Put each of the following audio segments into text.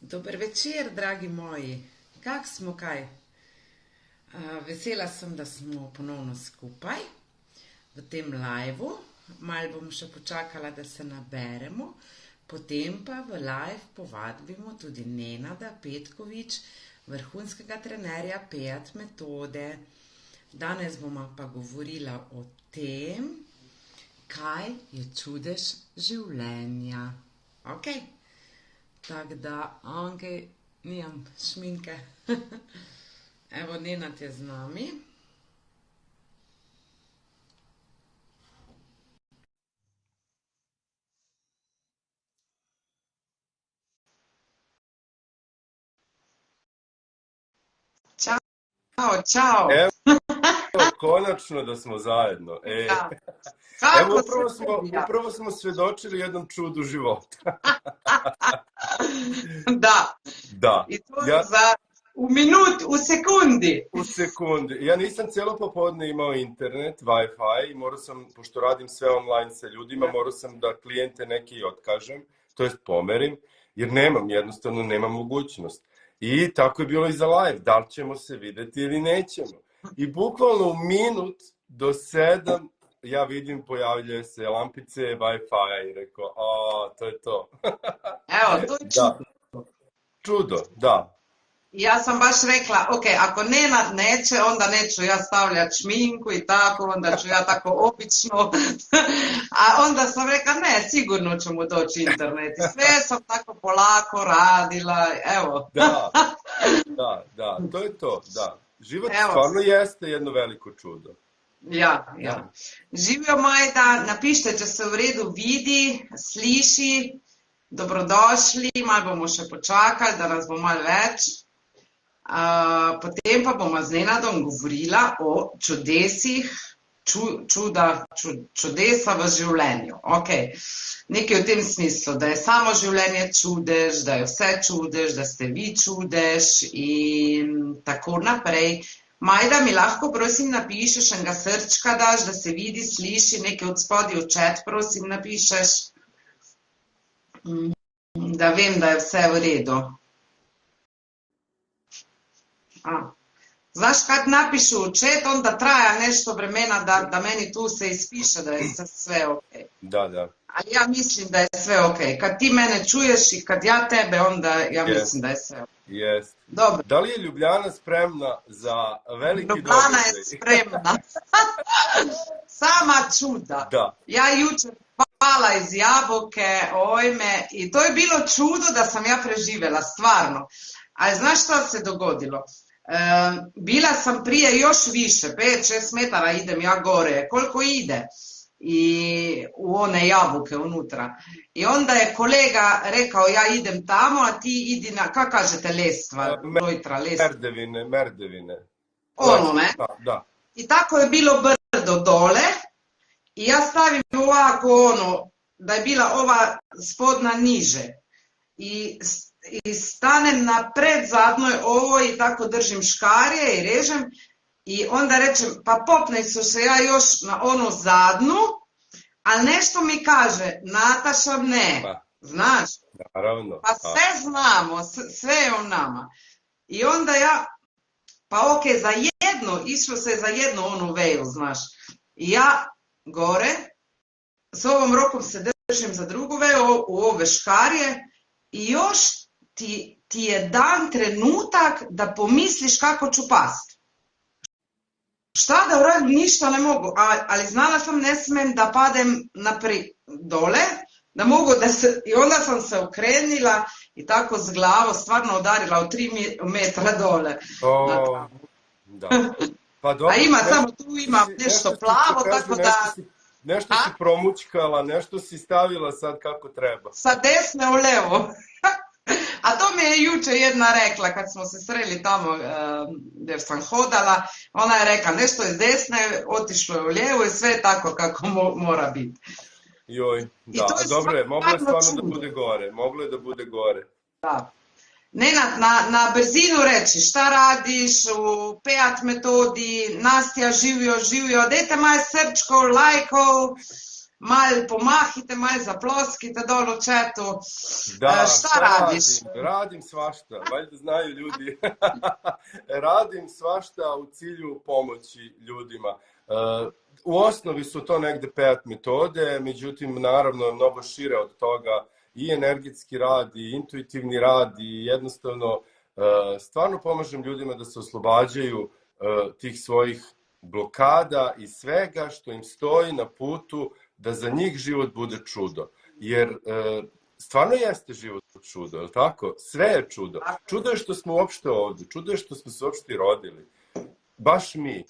Dober večer, dragi moji. Kak smo kaj? Vesela sem, da smo ponovno skupaj v tem liveu. Mal bom še počakala, da se naberemo. Potem pa v live povabimo tudi Nenada Petkovič, vrhunskega trenerja PEAT metode. Danes bomo pa govorila o tem, kaj je čudež življenja. Ok? Tako da, nimam šminke. Evo, Nenad je z nami. Ćao, čao. Evo, konačno da smo zajedno. Da. Evo, upravo smo svjedočili jednom čudu života. Da. Da. I to u minut, u sekundi. U sekundi. Ja nisam cijelo popodne imao internet, Wi-Fi, i morao sam, pošto radim sve online sa ljudima, morao sam da klijente neki otkažem, to jest pomerim, jer jednostavno nemam mogućnost. I tako je bilo i za live, da li ćemo se vidjeti ili nećemo. I bukvalno u minut do 7 ja vidim, pojavljuje se lampice, Wi-Fi i rekao, to je to. Evo, to je čudo. Čudo, da. Ja sam baš rekla, ok, ako Nenad neće, onda neću ja stavljati šminku i tako, onda ću ja tako obično. A onda sam rekla, ne, sigurno ću mu doći internet. I sve sam tako polako radila, evo. Da, to je to, da. Život stvarno jeste jedno veliko čudo. Ja. Živjo Majda, napište, če se v redu vidi, sliši, dobrodošli, malo bomo še počakali, da nas bo malo več. Potem pa bomo z Nenadom govorila o čudesih, čudesa v življenju. Okay. Nekaj v tem smislu, da je samo življenje čudež, da je vse čudež, da ste vi čudež in tako naprej. Majda, mi lahko prosim napišeš enega srčka daš, da se vidi, sliši, nekaj od spodaj v chat prosim napišeš, da vem, da je vse v redu. Znaš, kad napišu u chat, onda traja nešto vremena da meni tu se ispiše da je sve ok. Da. Ali ja mislim da je sve ok. Kad ti mene čuješ i kad ja tebe, onda ja mislim da je sve ok. Jest. Dobro. Da li je Ljubljana spremna za veliki događaj? Ljubljana je spremna. Sama čuda. Da. Ja jučer pala iz jabuke, ojme, i to je bilo čudo da sam ja preživjela, stvarno. Ali znaš što se dogodilo? Bila sam prije još više, 5-6 metara idem ja gore, koliko ide i u one jabuke unutra. I onda je kolega rekao ja idem tamo, a ti idi na, kako kažete, lestva? Merdevine. Ono, ne? Da. I tako je bilo brdo dole i ja stavim ovako da je bila ova spodna niže. I stanem na predzadnoj ovo i tako držim škarje i režem i onda rečem pa popnej su se ja još na onu zadnu, ali nešto mi kaže Nataša ne, znaš? Naravno. Pa sve znamo, sve je o nama. I onda ja, pa ok, išlo se za jednu onu veju, znaš. I ja gore, s ovom rokom se držim za drugu veju, u ove škarje i još ti je dan trenutak da pomisliš kako ću past. Šta da uradim, ništa ne mogu, ali znala sam ne smem da padem dole, da mogu da se, i onda sam se okrenila i tako s glavo stvarno udarila od 3 metra dole. Da. Pa dobro, a ima samo tu ima nešto plavo, tako da... Nešto si promućkala, nešto si stavila sad kako treba. Sa desne u levo. A to mi je jučer jedna rekla, kad smo se sreli tamo gdje sam hodala, ona je rekla nešto je s desne, otišlo je u lijevo i sve tako kako mora biti. Joj, da, dobro je, moglo je stvarno da bude gore, Da. Nenad, na brzinu reći, šta radiš u PEAT metodi, Nastja živio, dajte moje srčko, lajkov, Mal pomahite, mal zaploskite dol v četu. Da, Šta radiš? Radim svašta, valjda znaju ljudi. Radim svašta u cilju pomoći ljudima. U osnovi su to negde 5 metode, međutim, naravno je mnogo šire od toga i energetski rad, i intuitivni rad, i jednostavno stvarno pomažem ljudima da se oslobađaju tih svojih blokada i svega što im stoji na putu da za njih život bude čudo. Jer stvarno jeste život čudo, je li tako? Sve je čudo. Čudo je što smo uopšte ovdje, čudo je što smo se uopšte rodili. Baš mi,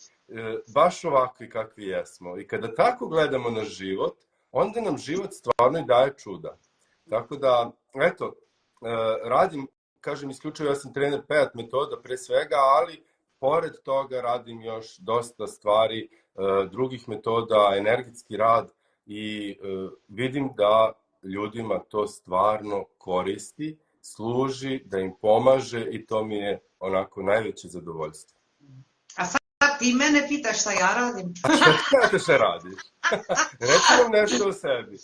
baš ovakvi kakvi jesmo. I kada tako gledamo na život, onda nam život stvarno i daje čuda. Tako da, eto, radim, kažem isključivo, ja sam trener 5 metoda pre svega, ali pored toga radim još dosta stvari, drugih metoda, energetski rad i vidim da ljudima to stvarno koristi, služi, da im pomaže i to mi je onako najveće zadovoljstvo. A sad ti mene pitaš šta ja radim? A šta radiš? Reci nam nešto o sebi.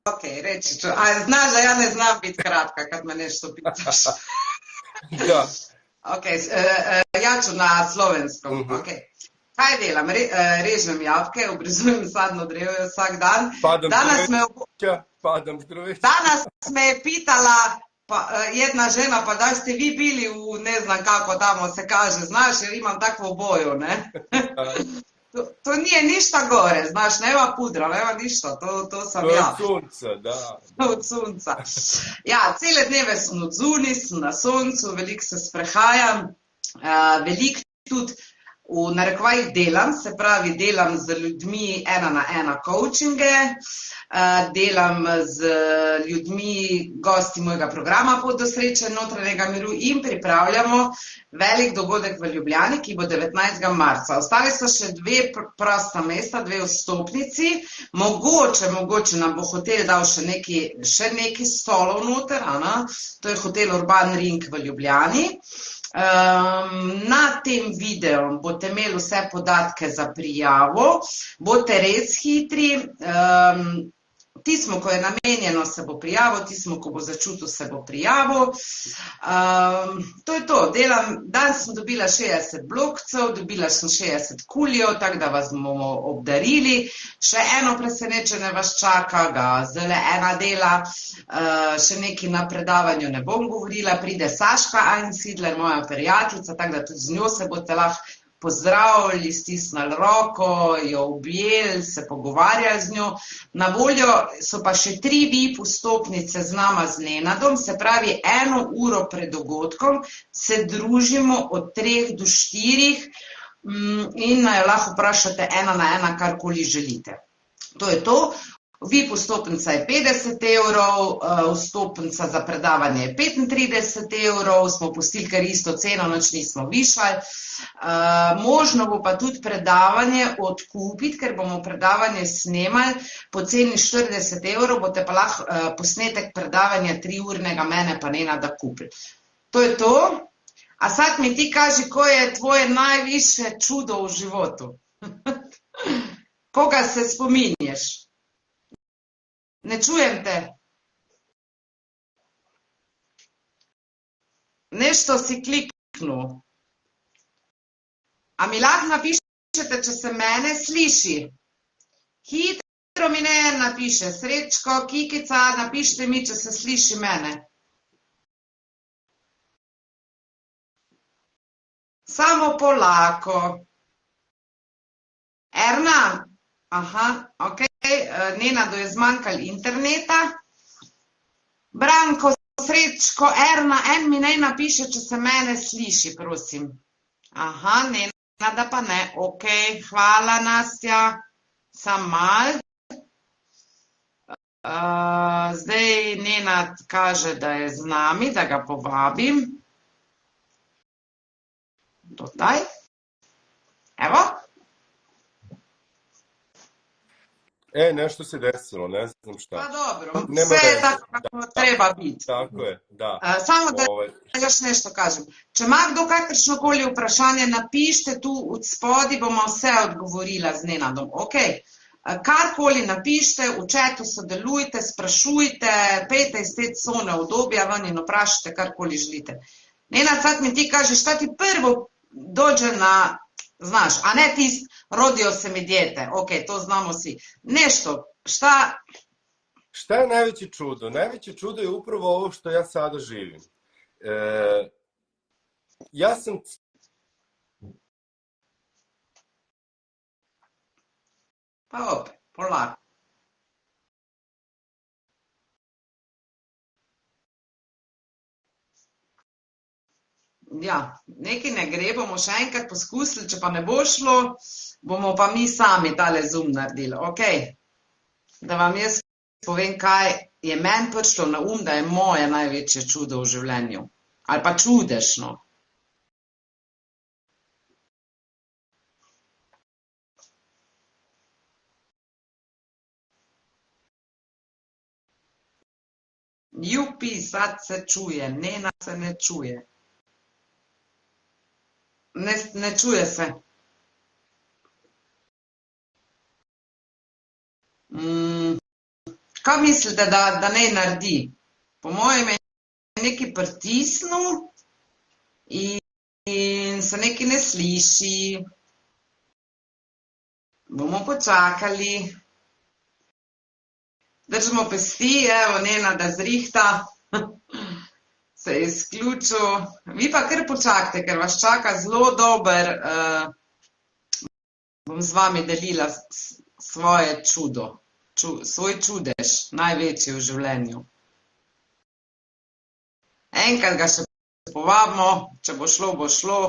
Ok, reći ću. A znaš da ja ne znam biti kratka kad me nešto pitaš. Da. Ok, ja ću na slovenskom. Okay. Kaj delam? Režem javke, obrezujem sadno drevje vsak dan. Padam zdroveća. Danas me je pitala jedna žena, pa da ste vi bili u, ne znam kako tamo se kaže, znaš, jer imam takvu boju, ne? To nije ništa gore, znaš, nema pudra, nema ništa, to sam ja. To od sunca, da. Od sunca. Ja, cele dneve sem odzuni, sem na soncu, veliko se sprehajam, veliko tudi v narekovajih delam, se pravi, delam z ljudmi 1-na-1 coachinge, delam z ljudmi, gosti mojega programa Pot do sreče notranjega miru in pripravljamo velik dogodek v Ljubljani, ki bo 19. marca. Ostali so še 2 prosta mesta, 2 vstopnici, mogoče nam bo hotel dal še neki stolov noter, to je hotel Urban Ring v Ljubljani. Na tem videu boste imeli vse podatke za prijavo, boste res hitri, tismo, ko je namenjeno, se bo prijavil, tismo, ko bo začutil, se bo prijavil. To je to, danes sem dobila 60 blokcev, dobila sem 60 kuljev, tako da vas bomo obdarili. Še eno presenečenje vas čaka, ga zdajle ena dela, še nekaj na predavanju ne bom govorila, pride Saška Einsidler, moja prijateljica, tako da tudi z njo se boste lahko pozdravili, stisnili roko, jo objeli, se pogovarjali z njo. Na voljo so pa še 3 VIP vstopnice z nama z Nenadom, se pravi 1 uro pred dogodkom se družimo od 3 do 4 in jo lahko vprašate 1-na-1, karkoli želite. To je to. VIP vstopnica je 50 €, vstopnica za predavanje je 35 €, smo pustili kar isto ceno, nič nismo višali. Možno bo pa tudi predavanje odkupiti, ker bomo predavanje snemali po ceni 40 €, boste pa lahko posnetek predavanja 3-urnega mene pa Nenada kupili. To je to. A sad mi ti kaži, ko je tvoje najvišje čudo v životu? Koga se spominješ? Ne čujem te. Nešto si kliknil. A mi lahko napišete, če se mene sliši? Hitro mi ne napiše. Srečko, Kikica, napišite mi, če se sliši mene. Samo polako. Erna? Aha, ok. Nenadu je zmanjkalo interneta. Branko, Srečko, Erna, en mi naj napiše, če se mene sliši, prosim. Aha, Nenada pa ne. Ok, hvala, Nastja. Sam mal. Zdaj Nenad kaže, da je z nami, da ga povabim. Dodaj. Evo. Nešto se desilo, ne znam šta. Pa dobro, sve je tako kako treba biti. Tako je, da. Samo da još nešto kažem. Če ima kdo kakršnokoli vprašanje, napište tu od spodi, bomo vse odgovorila z Nenadom. Ok, karkoli napišite, v četu sodelujte, sprašujte, pejte iz te cone obdobja ven in vprašajte, karkoli želite. Nenad, sad mi ti kažeš, šta ti prvo dođe na, znaš, a ne tist, rodio se mi dijete, ok, to znamo svi. Nešto, šta... Šta je najveće čudo? Najveće čudo je upravo ovo što ja sada živim. Ja sam... Pa opet, polako. Ja, nekaj ne gre, bomo še enkrat poskusili, če pa ne bo šlo, bomo pa mi sami tale Zoom naredili, ok? Da vam jaz povem, kaj je meni prišlo na da je moje največje čudo v življenju. Ali pa čudežno. Jupi, sad se čuje, Nena se ne čuje. Ne čuje se. Kaj mislite, da ne naredi? Po mojem je nekaj pritisnil in se nekaj ne sliši. Bomo počakali. Držimo pesti, evo Nena, da zrihta. Se je izključil. Vi pa kar počakajte, ker vas čaka zelo dober, bom z vami delila svoje čudo, svoj čudež, največji v življenju. Enkrat ga še povabimo, če bo šlo, bo šlo.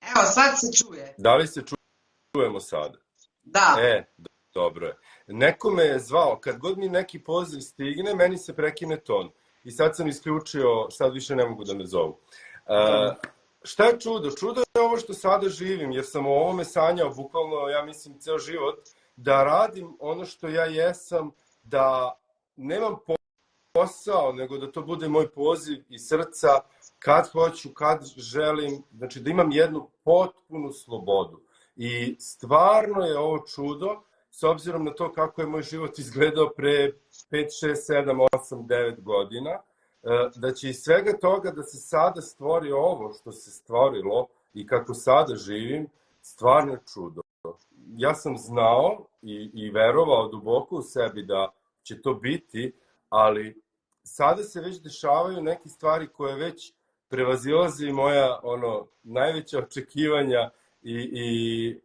Evo, sad se čuje. Da li se čujemo sada? Da. Dobro je. Neko me je zvao, kad god mi neki poziv stigne, meni se prekine ton. I sad sam isključio, sad više ne mogu da me zovu. Šta je čudo? Čudo je ovo što sada živim, jer sam o ovome sanjao bukvalno, ja mislim, ceo život, da radim ono što ja jesam, da nemam posao, nego da to bude moj poziv iz srca, kad hoću, kad želim, znači da imam jednu potpunu slobodu. I stvarno je ovo čudo, s obzirom na to kako je moj život izgledao pre 5, 6, 7, 8, 9 godina, da će iz svega toga da se sada stvori ovo što se stvorilo i kako sada živim, stvarno je čudo. Ja sam znao i verovao duboko u sebi da će to biti, ali sada se već dešavaju neke stvari koje već prevazilaze moja najveća očekivanja i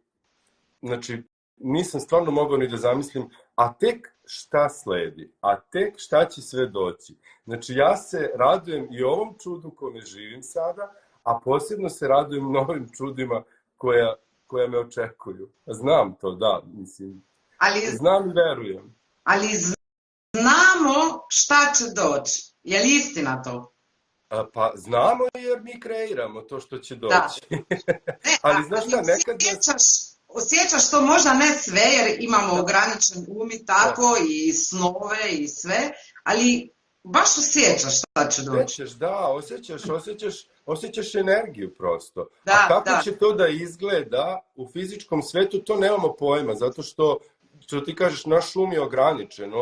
znači nisam stvarno mogao ni da zamislim, a tek šta sledi, a tek šta će sve doći. Znači ja se radujem i ovom čudu kome živim sada, a posebno se radujem novim čudima koja me očekuju. Znam to, da, mislim. Znam i verujem. Ali znamo šta će doći. Je li istina to? Pa znamo jer mi kreiramo to što će doći. Ali znaš šta, nekad... Osjećaš to možda ne sve, jer imamo ograničen um i tako, i snove i sve, ali baš osjećaš šta će doći. Osjećaš energiju prosto. A kako će to da izgleda u fizičkom svetu, to nemamo pojma, zato što ti kažeš, naš um je ograničen,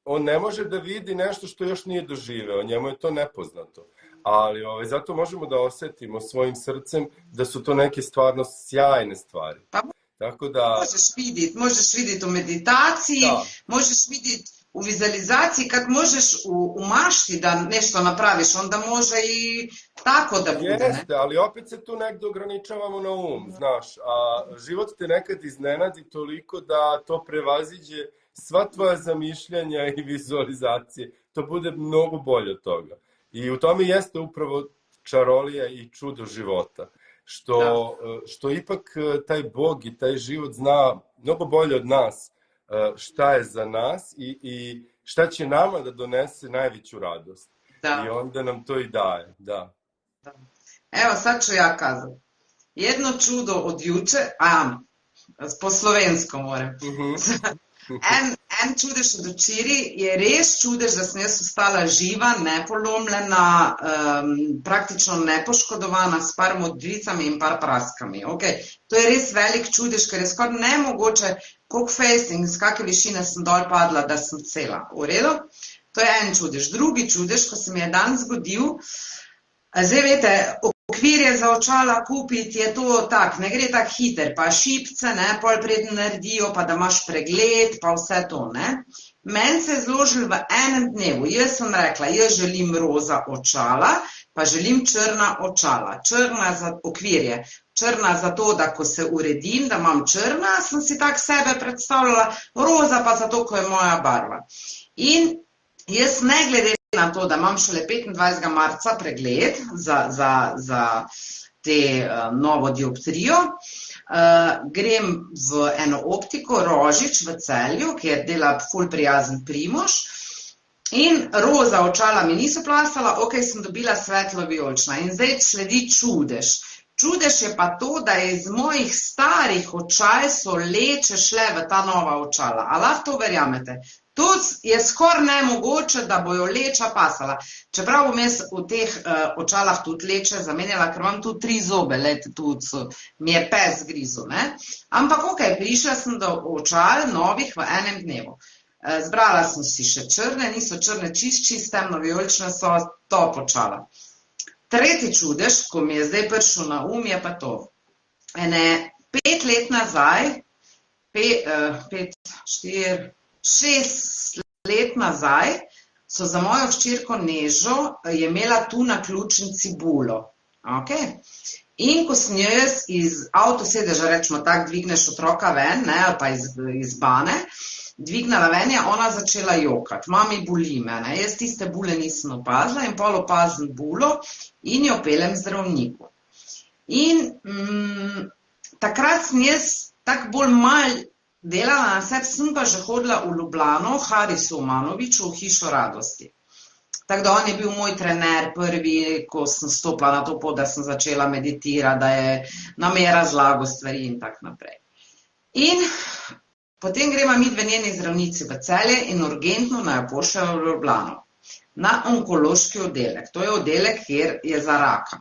on ne može da vidi nešto što još nije doživeo, njemu je to nepoznato. Ali zato možemo da osetimo svojim srcem da su to neke stvarno sjajne stvari. Tako da... Možeš vidjeti u meditaciji, možeš vidjeti u vizualizaciji, kad možeš u mašti da nešto napraviš, onda može i tako da bude. Jeste, ali opet se tu negde ograničavamo na um, znaš, a život te nekad iznenadi toliko da to prevaziđe sva tvoja zamišljanja i vizualizacije. To bude mnogo bolje od toga. I u tome jeste upravo čarolija i čudo života. Što ipak taj Bog i taj život zna mnogo bolje od nas šta je za nas i šta će nama da donese najveću radost. I onda nam to i daje. Da. Evo, sad ću ja kazati. Jedno čudo od juče, po slovensko moram. en čudež od včeraj, je res čudež, da sem jaz ostala živa, nepolomljena, praktično nepoškodovana, s par modricami in par praskami. Okay. To je res velik čudež, ker je skoraj nemogoče, koliko fejst in z kakve višine sem dol padla, da sem cela. V redu? To je en čudež. Drugi čudež, ko se mi je dan zgodil, zdaj veste, okvirje za očala kupiti je to tak, ne gre tak hiter, pa šipce, ne, pol preden naredijo, pa da imaš pregled, pa vse to, ne. Meni se je zložil v enem dnevu, jaz sem rekla, jaz želim roza očala, pa želim črna očala, črna za okvirje, črna zato, da ko se uredim, da imam črna, sem si tak sebe predstavljala, roza pa zato, ko je moja barva. In jaz ne glede na to, da imam šele 25. marca pregled za te novo dioptrijo, grem v eno optiko, Rožič v Celju, kjer dela ful prijazen Primož, in roza očala mi niso plastala, ok, sem dobila svetlo-vijolična in zdaj sledi čudež. Čudež je pa to, da je iz mojih starih očal so leče šle v ta nova očala. A lahko to verjamete? To je skoraj nemogoče, da bojo leča pasala. Čeprav bom jaz v teh očalah tudi leče zamenjala, ker imam tu 3 zobe, lejte, tudi mi je pes grizu, ne. Ampak ok, prišla sem do očal novih v enem dnevu. Zbrala sem si še črne, niso črne čist temno-vijolične, so top očala. Tretji čudež, ko mi je zdaj prišel na je pa to. Ene 5 let nazaj, 6 let nazaj, so za mojo hčerko Nežo je imela tu na ključnici bulo. Okay. In ko sem jo jaz iz avtosedeža, rečemo tako, dvigneš otroka ven, ne, ali pa iz bane, dvignala ven je ona začela jokati. Mami, boli me, ne. Jaz tiste bule nisem opazila in pol opazim bulo in jo pelem zdravniku. In takrat sem jaz tako bolj malo delala na sebi, sem pa že hodila v Ljubljano, Harisu Omanoviču, v Hišo radosti. Tako da on je bil moj trener prvi, ko sem stopila na to pot, da sem začela meditirati, da je nam je razlagal stvari in tako naprej. In potem greva midve njeni zdravnici v Celje in urgentno naj jo pošljejo v Ljubljano. Na onkološki oddelek. To je oddelek, kjer je za raka.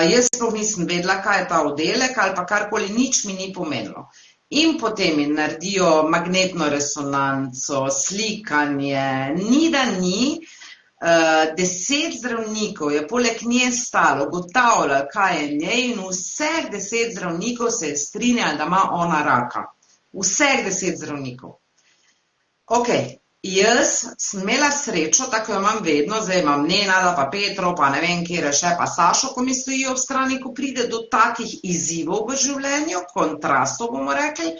Jaz sploh nisem vedela, kaj je ta oddelek, ali pa karkoli, nič mi ni pomenilo. In potem mi naredijo magnetno resonanco, slikanje, ni da ni, 10 zdravnikov je poleg nje stalo, ugotavljalo, kaj je njej in vseh 10 zdravnikov se je strinjalo, da ima ona raka. Vseh 10 zdravnikov. Ok, jaz sem imela srečo, tako jo imam vedno, zdaj imam Nenada, pa Petro, pa ne vem, kjer je še, pa Sašo, ko mi stojijo ob strani, ko pride do takih izzivov v življenju, kontrastov bomo rekli.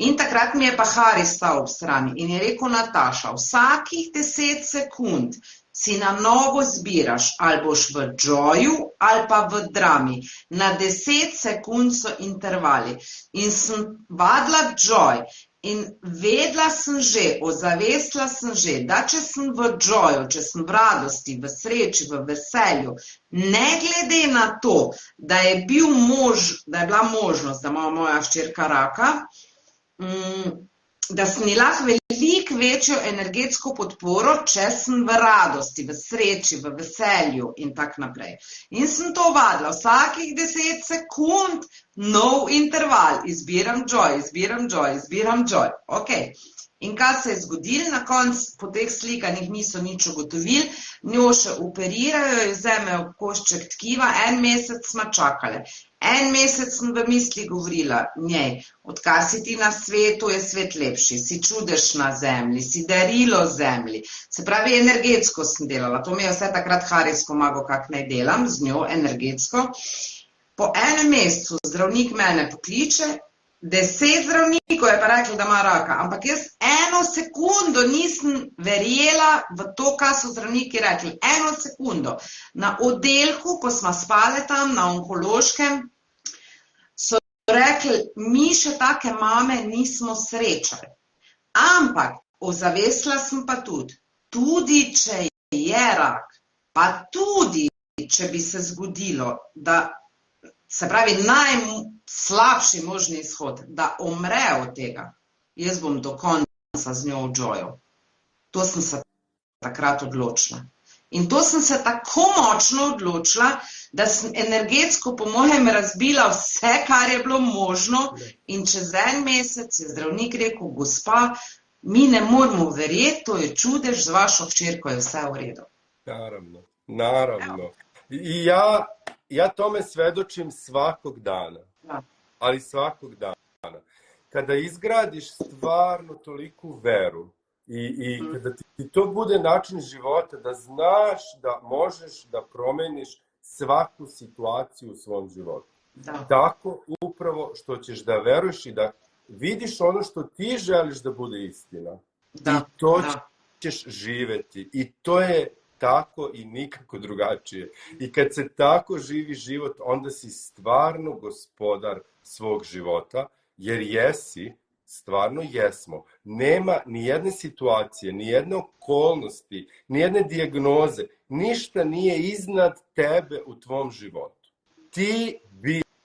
In takrat mi je pa Haris stal ob strani in je rekel, Nataša, vsakih 10 sekund si na novo zbiraš, ali boš v joyu ali pa v drami. Na 10 sekund so intervali. In sem vadila joy. In vedela sem že, ozavestila sem že, da če sem v joyu, če sem v radosti, v sreči, v veselju, ne glede na to, da je bila možnost, da ima moja hčerka raka, da sem ji lahko veliko večjo energetsko podporo, če sem v radosti, v sreči, v veselju in tako naprej. In sem to vadila, vsakih 10 sekund nov interval, izbiram joy, izbiram joy, izbiram joy. Ok. In kaj se je zgodilo, na koncu po teh slikanjih niso nič ugotovili, njo še operirajo, jo vzamejo košček tkiva, 1 mesec smo čakali. 1 mesec sem v misli govorila njej, odkar si ti na svetu, je svet lepši, si čudež na zemlji, si darilo zemlji. Se pravi, energetsko sem delala, to mi je vse takrat Haris pomagal, kak naj delam z njo energetsko. Po 1 mesecu zdravnik mene pokliče, 10 zdravnikov je pa rekli, da ima raka, ampak jaz 1 sekundo nisem verjela v to, kaj so zdravniki rekli. 1 sekundo. Na oddelku, ko smo spale tam, na onkološkem, so rekli, mi še take mame nismo srečali. Ampak ozavestila sem pa tudi če je rak, pa tudi, če bi se zgodilo, da se pravi, najslabši možni izhod, da umre od tega. Jaz bom do konca z njo v Joju. To sem se takrat odločila. In to sem se tako močno odločila, da sem energetsko po mojem razbila vse, kar je bilo možno, in čez en mesec je zdravnik rekel, gospa, mi ne moramo verjeti, to je čudež, z vašo hčerko je vse v redu. Naravno. I ja tome svedočim svakog dana. Ali svakog dana. Kada izgradiš stvarno toliku veru i kada ti to bude način života, da znaš da možeš da promeniš svaku situaciju u svom životu. Tako upravo što ćeš da veruješ i da vidiš ono što ti želiš da bude istina. I to ćeš živeti. I to je tako i nikako drugačije. I kad se tako živi život, onda si stvarno gospodar svog života, jer jesi, stvarno jesmo. Nema ni jedne situacije, ni jedne okolnosti, ni jedne dijagnoze, ništa nije iznad tebe u tvom životu. Ti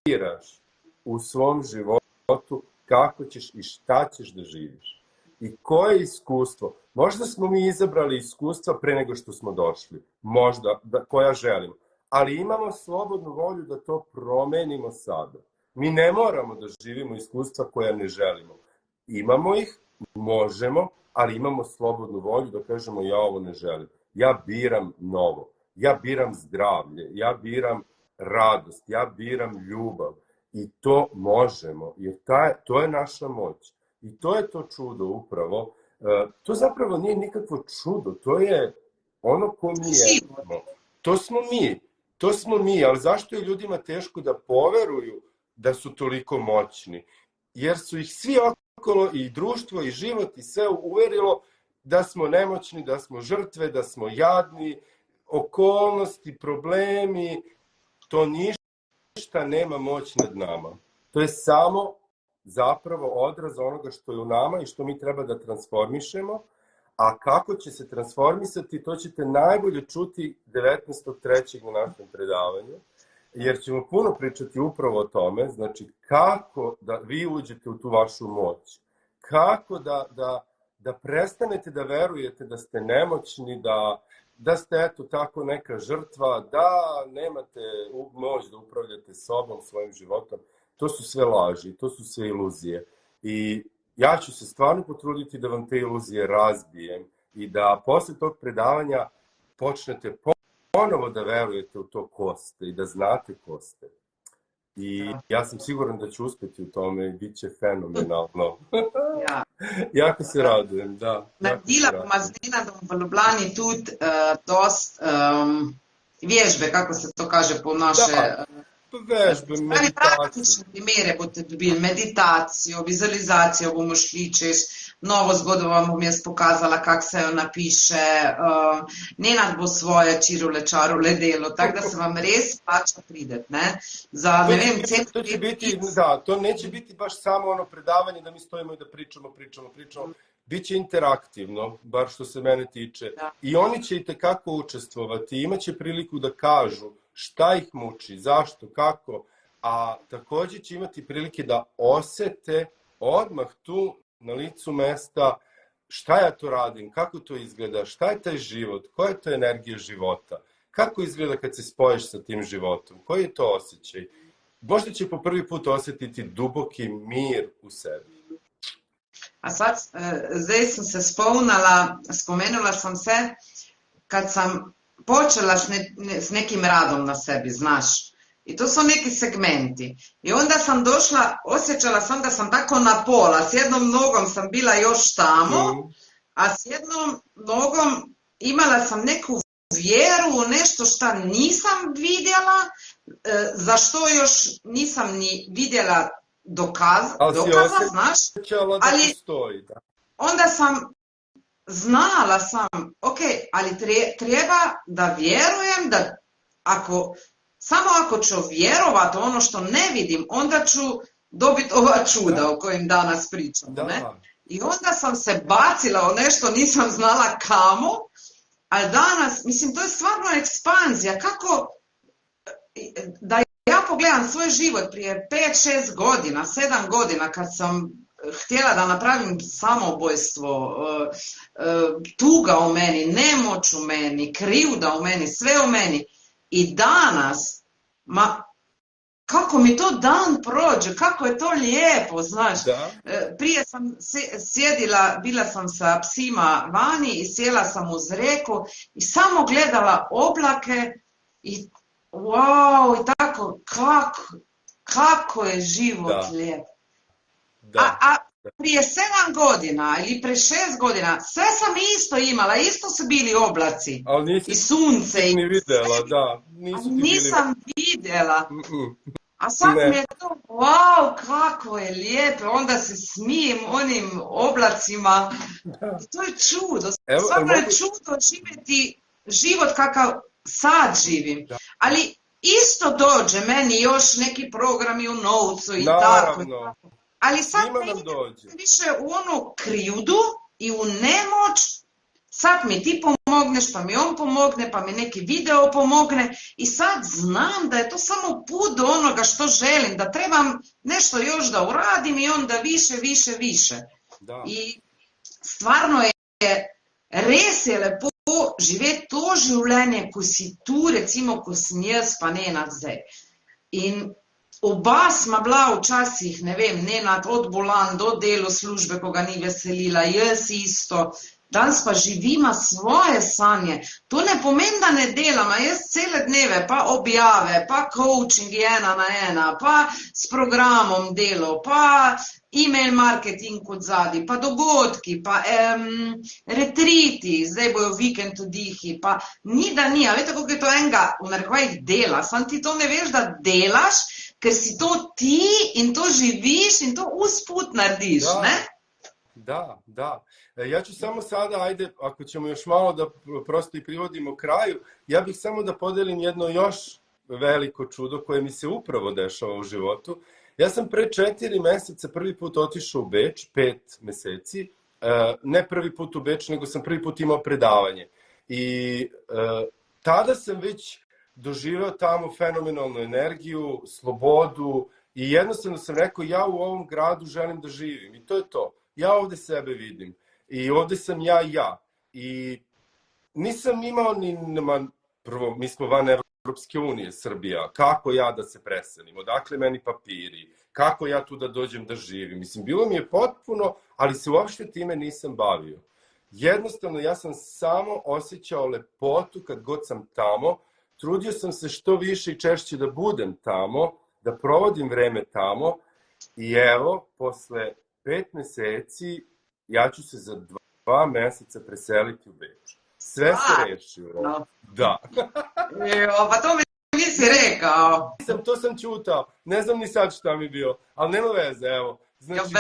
biraš u svom životu kako ćeš i šta ćeš da živiš. I koje iskustvo? Možda smo mi izabrali iskustva pre nego što smo došli. Možda, koja želimo. Ali imamo slobodnu volju da to promenimo sada. Mi ne moramo da živimo iskustva koja ne želimo. Imamo ih, možemo, ali imamo slobodnu volju da kažemo ja ovo ne želim. Ja biram novo. Ja biram zdravlje. Ja biram radost. Ja biram ljubav. I to možemo. Jer to je naša moć. I to je to čudo upravo. To zapravo nije nikakvo čudo. To je ono ko mi jesmo. To smo mi. Ali zašto je ljudima teško da poveruju da su toliko moćni? Jer su ih svi okolo, i društvo, i život, i sve uverilo da smo nemoćni, da smo žrtve, da smo jadni, okolnosti, problemi. To ništa nema moć nad nama. To je samo zapravo odraz onoga što je u nama i što mi treba da transformišemo, a kako će se transformisati, to ćete najbolje čuti 19.3. na našem predavanju, jer ćemo puno pričati upravo o tome, znači kako da vi uđete u tu vašu moć, kako da prestanete da verujete da ste nemoćni, da ste eto tako neka žrtva, da nemate moć da upravljate sobom, svojim životom. To su sve laži, to su sve iluzije. I ja ću se stvarno potruditi da vam te iluzije razbijem i da posle tog predavanja počnete ponovo da verujete u to ko ste i da znate ko ste. I ja sam siguran da ću uspeti u tome i bit će fenomenalno. Jako se radujem, da. Naredila bom z Nenadom v Ljubljani tudi dost vježbe, kako se to kaže po naše... Vežbe, meditacije. Praktične primere boste dobili, meditacijo, vizualizacijo bomo šli čez, novo zgodbo vam bom jaz pokazala, kako se jo napiše, Nenad bo svoje čarule delo, tako da se vam res plača prideti, ne? Za, ne vem, to će biti, da, to neće biti baš samo ono predavanje da mi stojimo i da pričamo. Biće interaktivno, bar što se mene tiče. I oni će i tekako učestvovati, imaće priliku da kažu šta ih muči, zašto, kako, a takođe će imati prilike da osete odmah tu na licu mesta šta ja to radim, kako to izgleda, šta je taj život, koja je to energija života, kako izgleda kad se spojiš sa tim životom, koji je to osjećaj. Možda će po prvi put osjetiti duboki mir u sebi. A sad, zdaj sem se spomenula sam se, kad sam počela s nekim radom na sebi, znaš. I to su neki segmenti. I onda sam došla, osjećala sam da sam tako na pola. S jednom nogom sam bila još tamo, a s jednom nogom imala sam neku vjeru u nešto što nisam vidjela, za što još nisam ni vidjela dokaza, znaš. Ali onda sam znala sam, ok, ali treba da vjerujem da samo ako ću vjerovat ono što ne vidim, onda ću dobiti ova čuda o kojim danas pričamo. Ne? I onda sam se bacila u nešto, nisam znala kamo, ali danas, mislim, to je stvarno ekspanzija. Kako, da ja pogledam svoj život prije 5-6 godina, 7 godina, kad sam htjela da napravim samoubojstvo, tuga u meni, nemoć u meni, krivda u meni, sve u meni. I danas, kako mi to dan prođe, kako je to lijepo, znaš. Prije sam sjedila, bila sam sa psima vani i sjela sam uz rijeku i samo gledala oblake i wow, i tako, kako je život lijep. A prije 7 godina ili prije 6 godina sve sam isto imala, isto su bili oblaci i sunce. Ni vidjela, da. Nisam vidjela. A sad mi je to, wow, kako je lijepo, onda se smijem onim oblacima. To je čudo, stvarno je čudo živjeti život kakav sad živim. Ali isto dođe meni još neki programi u novcu i tako. Ali sad ne idem više u onu krivdu i u nemoć. Sad mi ti pomogneš, pa mi on pomogne, pa mi neki video pomogne i sad znam da je to samo put do onoga što želim, da trebam nešto još da uradim i onda više. I stvarno je, res je lepo živeti to življenje, ko si tu, recimo, ko sem jaz, pa Nenad zdaj. In oba sva bila včasih, ne vem, Nenad od bolan do delo službe, ko ga ni veselila, jaz isto. Danes pa živima svoje sanje. To ne pomeni, da ne delama. Jaz cele dneve, pa objave, pa coaching 1 na 1, pa s programom delo, pa e-mail marketing kot zadnji, pa dogodki, pa retriti, zdaj bojo vikend vdihi, pa ni da ni. A veste, koliko je to enega, v narekovajih, dela. Sam ti to ne veš, da delaš, ker si to ti in to živiš in to usput narediš, ne? Da. Ja ću samo sada, ajde, ako ćemo još malo da prosto i privodimo kraju, ja bih samo da podelim jedno još veliko čudo koje mi se upravo dešava u životu. Ja sam pre 4 meseca prvi put otišao u Beč, 5 meseci, ne prvi put u Beč, nego sam prvi put imao predavanje. I tada sam već doživeo tamo fenomenalnu energiju, slobodu i jednostavno sam rekao, ja u ovom gradu želim da živim i to je to. Ja ovde sebe vidim i ovde sam ja. I nisam imao prvo, mi smo van Evropske unije, Srbija, kako ja da se preselim, odakle meni papiri, kako ja tu da dođem da živim. Mislim, bilo mi je potpuno, ali se uopšte time nisam bavio. Jednostavno, ja sam samo osjećao lepotu kad god sam tamo, trudio sam se što više i češće da budem tamo, da provodim vreme tamo i evo, posle 5 meseci, ja ću se za 2 meseca preseliti u Beč. Sve se reši. Da. Pa to mi nisi rekao. To sam čutao. Ne znam ni sad šta mi bio, ali nema veze, evo. Znači, za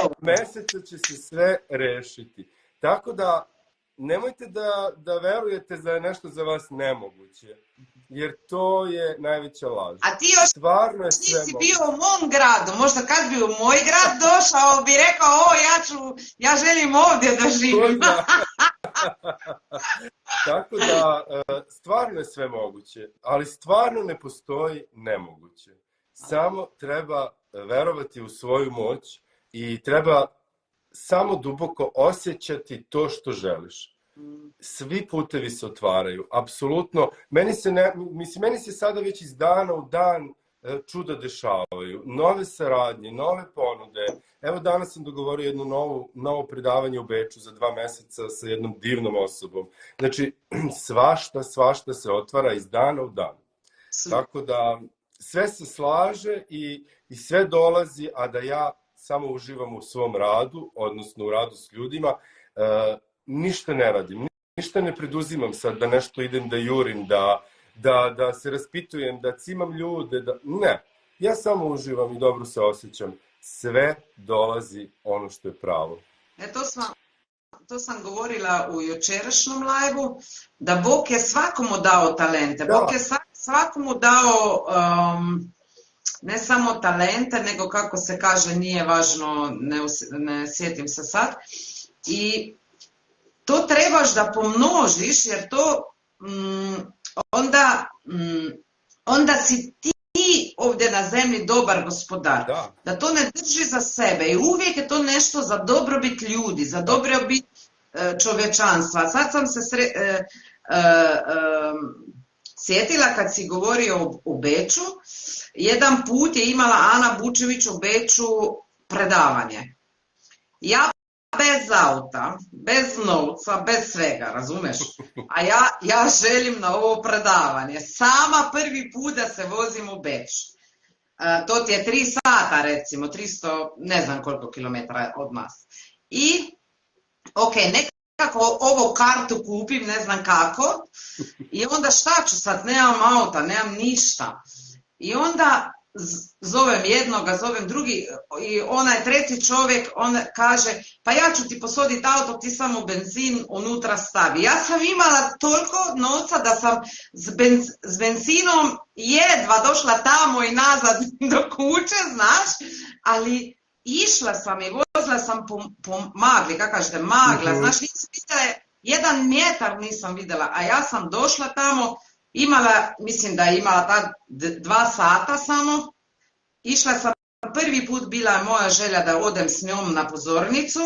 2 meseca će se sve rešiti. Tako da, nemojte da verujete da je nešto za vas nemoguće. Jer to je najveća laž. A ti još nisi bio u mom gradu. Možda kad bi u moj grad došao, bi rekao, ja želim ovdje da živim. Tako da, stvarno je sve moguće, ali stvarno ne postoji nemoguće. Samo treba verovati u svoju moć i treba samo duboko osjećati to što želiš. Svi putevi se otvaraju, apsolutno. Meni se sada već iz dana u dan čuda dešavaju. Nove saradnje, nove ponude. Evo danas sam dogovorio jedno novo predavanje u Beču za 2 meseca sa jednom divnom osobom. Znači, svašta se otvara iz dana u dan. Tako da sve se slaže i sve dolazi, a da ja samo uživam u svom radu, odnosno u radu s ljudima, ništa ne radim, ništa ne preduzimam sad da nešto idem da jurim, da se raspitujem, da cimam ljude, ne. Ja samo uživam i dobro se osjećam. Sve dolazi ono što je pravo. To sam govorila u jučerašnjem live-u, da Bog je svakomu dao talente. Bog je svakomu dao ne samo talente, nego kako se kaže, nije važno, ne sjetim se sad. I to trebaš da pomnožiš, jer to onda si ti ovdje na zemlji dobar gospodar. Da to ne drži za sebe i uvijek je to nešto za dobrobit ljudi, za dobrobit čovječanstva. Sad sam se sjetila kad si govorio o Beču, jedan put je imala Ana Bučević u Beču predavanje. Ja bez auta, bez novca, bez svega, razumeš? A ja želim na ovo predavanje. Sama prvi put da se vozim u Beč. To ti je 3 sata recimo, 300, ne znam koliko kilometara od nas. I, ok, nekako ovo kartu kupim, ne znam kako. I onda šta ću sad, nemam auta, nemam ništa. I onda zovem jednoga, zovem drugi i onaj treći čovjek, on kaže, pa ja ću ti posoditi auto, ti samo benzin unutra stavi. Ja sam imala toliko novca da sam s benzinom jedva došla tamo i nazad do kuće, znaš, ali išla sam i vozila sam po magli, kako kažete, magla, znaš, nisam vidjela, 1 metar nisam vidjela, a ja sam došla tamo, mislim da je imala ta 2 sata samo, išla sam prvi put, bila je moja želja da odem s njom na pozornicu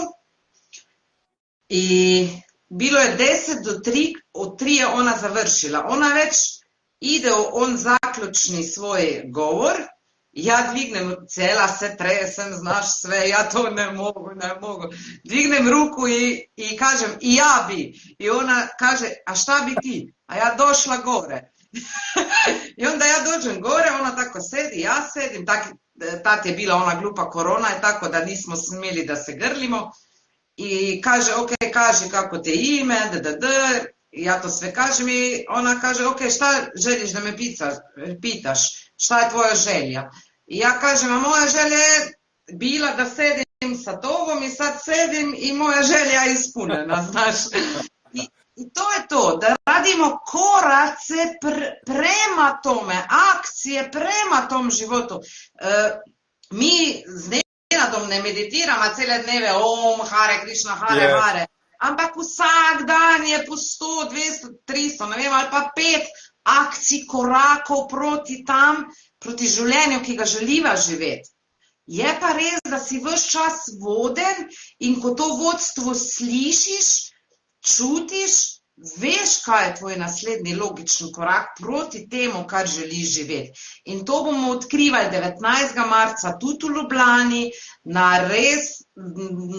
i bilo je 10 do 3, od 3 je ona završila. Ona već ide on zaključni svoj govor, ja dignem, cijela se tresem, znaš sve, ja to ne mogu. Dignem ruku i kažem, i ja bi. I ona kaže, a šta bi ti? A ja došla gore. I onda ja dođem gore, ona tako sedi, ja sedim, tad je bila ona glupa korona i tako da nismo smjeli da se grlimo. I kaže, ok, kaži kako te ime, ja to sve kažem i ona kaže, ok, šta želiš da me pitaš, šta je tvoja želja? I ja kažem, a moja želja je bila da sedim sa tobom i sad sedim i moja želja je ispunjena, znaš. I to je to, da radimo korace prema tome, akcije prema tom životu. Mi z Nenadom ne meditiramo cele dneve, Om, Hare Krishna, Hare, ampak vsak dan je po 100, 200, 300, ne vem, ali pa 5 akcij, korakov proti življenju, ki ga želiva živeti. Je pa res, da si ves čas voden in ko to vodstvo slišiš, čutiš, veš, kaj je tvoj naslednji logični korak proti temu, kar želiš živeti. In to bomo odkrivali 19. marca tudi v Ljubljani na res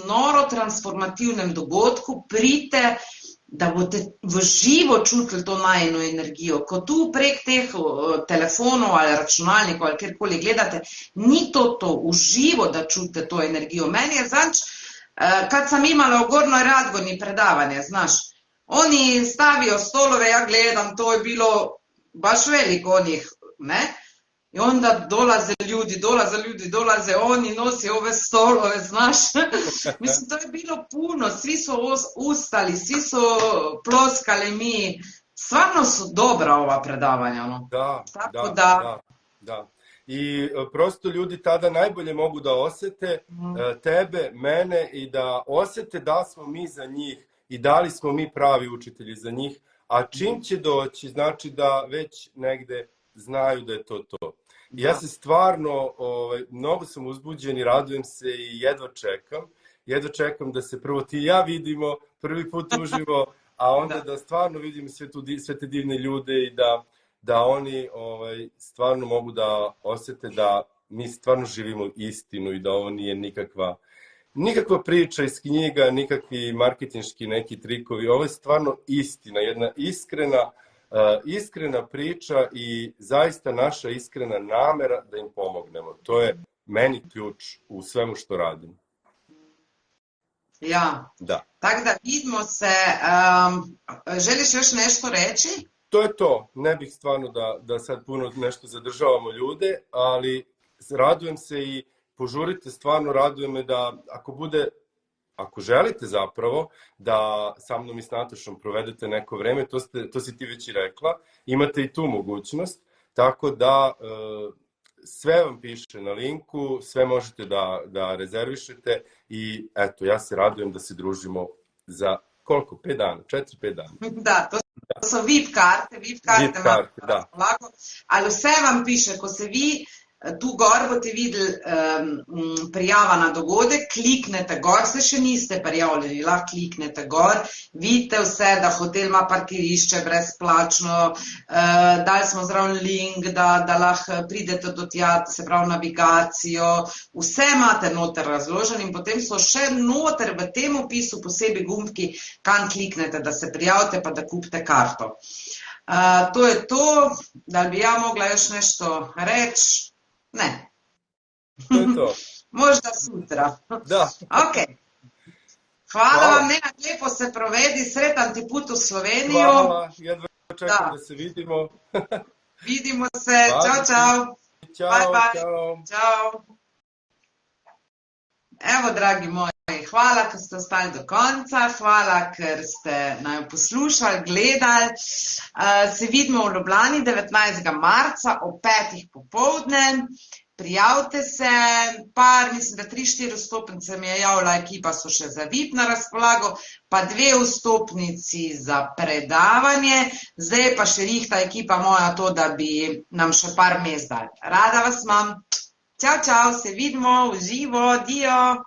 noro transformativnem dogodku. Pridite, da boste v živo čutili to najino energijo. Ko tu prek teh telefonov ali računalnikov ali kjerkoli gledate, ni to v živo, da čutite to energijo. Meni je zanč, kad sam imala v Gornjoj Radgoni predavanje, znaš, oni stavijo stolove, ja gledam, to je bilo baš veliko onih, ne? I onda dolaze ljudi, oni nosi ove stolove, znaš. Mislim, to je bilo puno, svi su ustali, svi su ploskali mi. Stvarno su dobra ova predavanja, ono. Da. I prosto ljudi tada najbolje mogu da osete tebe, mene i da osete da smo mi za njih i da li smo mi pravi učitelji za njih, a čim će doći, znači da već negde znaju da je to to. Ja se stvarno, mnogo sam uzbuđen i radujem se i jedva čekam da se prvo ti i ja vidimo prvi put uživo, a onda da stvarno vidimo sve te divne ljude i da oni stvarno mogu da osete da mi stvarno živimo istinu i da ovo nije nikakva priča iz knjiga, nikakvi marketinški neki trikovi. Ovo je stvarno istina, jedna iskrena priča i zaista naša iskrena namera da im pomognemo. To je meni ključ u svemu što radim. Ja, tako da vidimo se. Želiš još nešto reći? To je to. Ne bih stvarno da sad puno nešto zadržavamo ljude, ali radujem se i požurite, stvarno raduje me da ako želite zapravo da sa mnom i s Natašom provedete neko vreme, to si ti već i rekla, imate i tu mogućnost, tako da sve vam piše na linku, sve možete da rezervišete i eto, ja se radujem da se družimo za koliko? 5 dana, 4-5 dana. Da, to so VIP karte VIP imate karte, na da. razpolago. Ali vse vam piše, ko se vi, tu gor boste videli prijava na dogodek, kliknete gor, se še niste prijavljeni, lahko kliknete gor, vidite vse, da hotel ima parkirišče brezplačno, dali smo zraven link, da lahko pridete do tja, se pravi navigacijo, vse imate noter razložen in potem so še noter v tem opisu posebej gumbki, kam kliknete, da se prijavite pa da kupite karto. To je to, da bi ja mogla još nešto reći. Ne. To je to. Možda sutra. Da. Ok. Hvala vam, Nenad, lepo se provedi, sretan ti put u Sloveniju. Hvala, jedva čekam da se vidimo. Vidimo se, čao, čao. Ćao, Bye, bye. ćao. Ćao. Evo, dragi moji, hvala, ker ste ostali do konca, hvala, ker ste naj poslušali, gledali. Se vidimo v Ljubljani 19. marca ob 5. popoldne. Prijavite se, mislim, da 3-4 vstopnice mi je javila ekipa, so še za VIP na razpolago, pa 2 vstopnici za predavanje. Zdaj pa še rihta ekipa moja to, da bi nam še par mest dali. Rada vas imam. Čau, čau, se vidimo v živo, dio.